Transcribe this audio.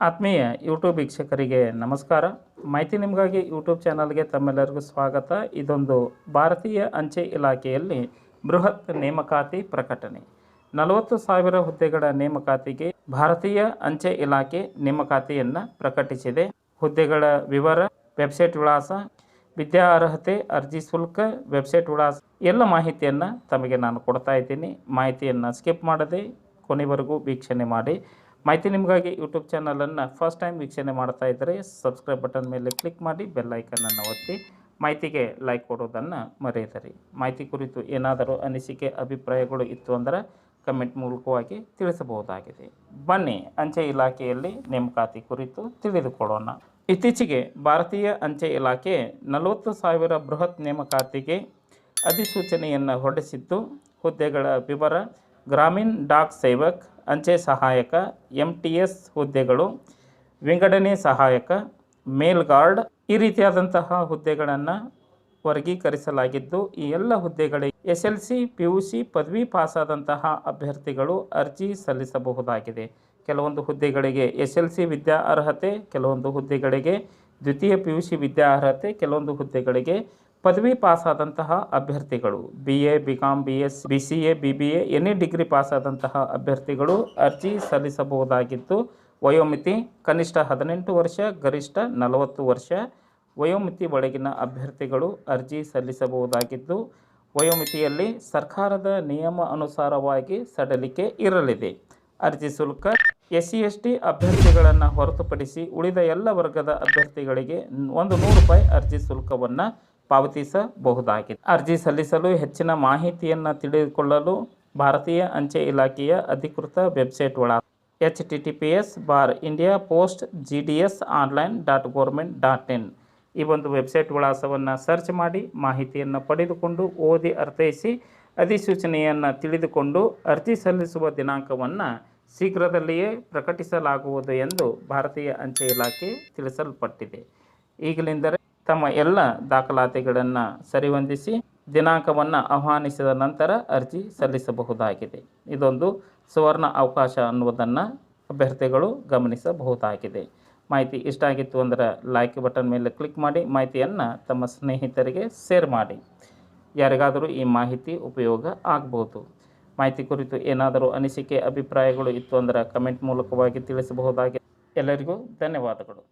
ಆತ್ಮೀಯ ಯೂಟ್ಯೂಬ್ ವೀಕ್ಷಕರಿಗೆ ನಮಸ್ಕಾರ. ಮಾಹಿತಿ ನಿಮಗಾಗಿ ಯೂಟ್ಯೂಬ್ ಚಾನಲ್ಗೆ ತಮ್ಮೆಲ್ಲರಿಗೂ ಸ್ವಾಗತ. ಇದೊಂದು ಭಾರತೀಯ ಅಂಚೆ ಇಲಾಖೆಯಲ್ಲಿ ಬೃಹತ್ ನೇಮಕಾತಿ ಪ್ರಕಟಣೆ. 40,000 ಹುದ್ದೆಗಳ ನೇಮಕಾತಿಗೆ ಭಾರತೀಯ ಅಂಚೆ ಇಲಾಖೆ ನೇಮಕಾತಿಯನ್ನು ಪ್ರಕಟಿಸಿದೆ. ಹುದ್ದೆಗಳ ವಿವರ, ವೆಬ್ಸೈಟ್ ವಿಳಾಸ, ವಿದ್ಯಾ ಅರ್ಹತೆ, ಅರ್ಜಿ ಶುಲ್ಕ, ವೆಬ್ಸೈಟ್ ವಿಳಾಸ ಎಲ್ಲ ಮಾಹಿತಿಯನ್ನು ತಮಗೆ ನಾನು ಕೊಡ್ತಾ ಇದ್ದೀನಿ. ಮಾಹಿತಿಯನ್ನು ಸ್ಕಿಪ್ ಮಾಡದೆ ಕೊನೆವರೆಗೂ ವೀಕ್ಷಣೆ ಮಾಡಿ. ಮಾಹಿತಿ ನಿಮಗಾಗಿ ಯೂಟ್ಯೂಬ್ ಚಾನಲನ್ನು ಫಸ್ಟ್ ಟೈಮ್ ವೀಕ್ಷಣೆ ಮಾಡ್ತಾ ಇದ್ದರೆ ಸಬ್ಸ್ಕ್ರೈಬ್ ಬಟನ್ ಮೇಲೆ ಕ್ಲಿಕ್ ಮಾಡಿ, ಬೆಲ್ ಐಕನನ್ನು ಒತ್ತಿ. ಮಾಹಿತಿಗೆ ಲೈಕ್ ಕೊಡೋದನ್ನು ಮರೆಯದಿರಿ. ಮಾಹಿತಿ ಕುರಿತು ಏನಾದರೂ ಅನಿಸಿಕೆ ಅಭಿಪ್ರಾಯಗಳು ಇತ್ತು ಅಂದರೆ ಕಮೆಂಟ್ ಮೂಲಕವಾಗಿ ತಿಳಿಸಬಹುದಾಗಿದೆ. ಬನ್ನಿ ಅಂಚೆ ಇಲಾಖೆಯಲ್ಲಿ ನೇಮಕಾತಿ ಕುರಿತು ತಿಳಿದುಕೊಳ್ಳೋಣ. ಇತ್ತೀಚೆಗೆ ಭಾರತೀಯ ಅಂಚೆ ಇಲಾಖೆ 40,000 ಬೃಹತ್ ನೇಮಕಾತಿಗೆ ಅಧಿಸೂಚನೆಯನ್ನು ಹೊರಡಿಸಿದ್ದು, ಹುದ್ದೆಗಳ ವಿವರ: ಗ್ರಾಮೀಣ್ ಡಾಕ್ ಸೇವಕ್, ಅಂಚೆ ಸಹಾಯಕ, MTS ಹುದ್ದೆಗಳು, ವಿಂಗಡಣೆ ಸಹಾಯಕ, ಮೇಲ್ ಗಾರ್ಡ್ ಈ ರೀತಿಯಾದಂತಹ ಹುದ್ದೆಗಳನ್ನು ವರ್ಗೀಕರಿಸಲಾಗಿದ್ದು, ಈ ಎಲ್ಲ ಹುದ್ದೆಗಳಿಗೆ SLC PUC ಪದವಿ ಪಾಸಾದಂತಹ ಅಭ್ಯರ್ಥಿಗಳು ಅರ್ಜಿ ಸಲ್ಲಿಸಬಹುದಾಗಿದೆ. ಕೆಲವೊಂದು ಹುದ್ದೆಗಳಿಗೆ SLC ವಿದ್ಯಾ ಅರ್ಹತೆ, ಕೆಲವೊಂದು ಹುದ್ದೆಗಳಿಗೆ ದ್ವಿತೀಯ PUC ವಿದ್ಯಾ ಅರ್ಹತೆ, ಕೆಲವೊಂದು ಹುದ್ದೆಗಳಿಗೆ ಪದವಿ ಪಾಸಾದಂತಹ ಅಭ್ಯರ್ಥಿಗಳು BA, BCom, BS, BCA, BBA any degree ಪಾಸಾದಂತಹ ಅಭ್ಯರ್ಥಿಗಳು ಅರ್ಜಿ ಸಲ್ಲಿಸಬಹುದಾಗಿದ್ದು, ವಯೋಮಿತಿ ಕನಿಷ್ಠ 18 ವರ್ಷ, ಗರಿಷ್ಠ 40 ವರ್ಷ ವಯೋಮಿತಿ ಒಳಗಿನ ಅಭ್ಯರ್ಥಿಗಳು ಅರ್ಜಿ ಸಲ್ಲಿಸಬಹುದಾಗಿದ್ದು, ವಯೋಮಿತಿಯಲ್ಲಿ ಸರ್ಕಾರದ ನಿಯಮ ಅನುಸಾರವಾಗಿ ಸಡಿಲಿಕೆ ಇರಲಿದೆ. ಅರ್ಜಿ ಶುಲ್ಕ: SC/ST ಅಭ್ಯರ್ಥಿಗಳನ್ನು ಹೊರತುಪಡಿಸಿ ಉಳಿದ ಎಲ್ಲ ವರ್ಗದ ಅಭ್ಯರ್ಥಿಗಳಿಗೆ ₹100 ಅರ್ಜಿ ಶುಲ್ಕವನ್ನು ಪಾವತಿಸಬಹುದಾಗಿದೆ. ಅರ್ಜಿ ಸಲ್ಲಿಸಲು ಹೆಚ್ಚಿನ ಮಾಹಿತಿಯನ್ನು ತಿಳಿದುಕೊಳ್ಳಲು ಭಾರತೀಯ ಅಂಚೆ ಇಲಾಖೆಯ ಅಧಿಕೃತ ವೆಬ್ಸೈಟ್ ವಿಳಾಸ https://indiapostgdsonline.government.in ಈ ಒಂದು ವೆಬ್ಸೈಟ್ ವಿಳಾಸವನ್ನು ಸರ್ಚ್ ಮಾಡಿ ಮಾಹಿತಿಯನ್ನು ಪಡೆದುಕೊಂಡು ಓದಿ ಅರ್ಥೈಸಿ ಅಧಿಸೂಚನೆಯನ್ನು ತಿಳಿದುಕೊಂಡು ಅರ್ಜಿ ಸಲ್ಲಿಸುವ ದಿನಾಂಕವನ್ನು ಶೀಘ್ರದಲ್ಲಿಯೇ ಪ್ರಕಟಿಸಲಾಗುವುದು ಎಂದು ಭಾರತೀಯ ಅಂಚೆ ಇಲಾಖೆ ತಿಳಿಸಲ್ಪಟ್ಟಿದೆ. ಈಗಲಿಂದಲೇ ತಮ್ಮ ಎಲ್ಲ ದಾಖಲಾತಿಗಳನ್ನು ಸರಿಹೊಂದಿಸಿ ದಿನಾಂಕವನ್ನು ಆಹ್ವಾನಿಸಿದ ನಂತರ ಅರ್ಜಿ ಸಲ್ಲಿಸಬಹುದಾಗಿದೆ. ಇದೊಂದು ಸುವರ್ಣ ಅವಕಾಶ ಅನ್ನುವುದನ್ನು ಅಭ್ಯರ್ಥಿಗಳು ಗಮನಿಸಬಹುದಾಗಿದೆ. ಮಾಹಿತಿ ಇಷ್ಟ ಆಗಿತ್ತು ಅಂದರೆ ಲೈಕ್ ಬಟನ್ ಮೇಲೆ ಕ್ಲಿಕ್ ಮಾಡಿ, ಮಾಹಿತಿಯನ್ನು ತಮ್ಮ ಸ್ನೇಹಿತರಿಗೆ ಶೇರ್ ಮಾಡಿ. ಯಾರಿಗಾದರೂ ಈ ಮಾಹಿತಿ ಉಪಯೋಗ ಆಗ್ಬೋದು. ಮಾಹಿತಿ ಕುರಿತು ಏನಾದರೂ ಅನಿಸಿಕೆ ಅಭಿಪ್ರಾಯಗಳು ಇತ್ತು ಅಂದರೆ ಕಮೆಂಟ್ ಮೂಲಕವಾಗಿ ತಿಳಿಸಬಹುದಾಗಿದೆ. ಎಲ್ಲರಿಗೂ ಧನ್ಯವಾದಗಳು.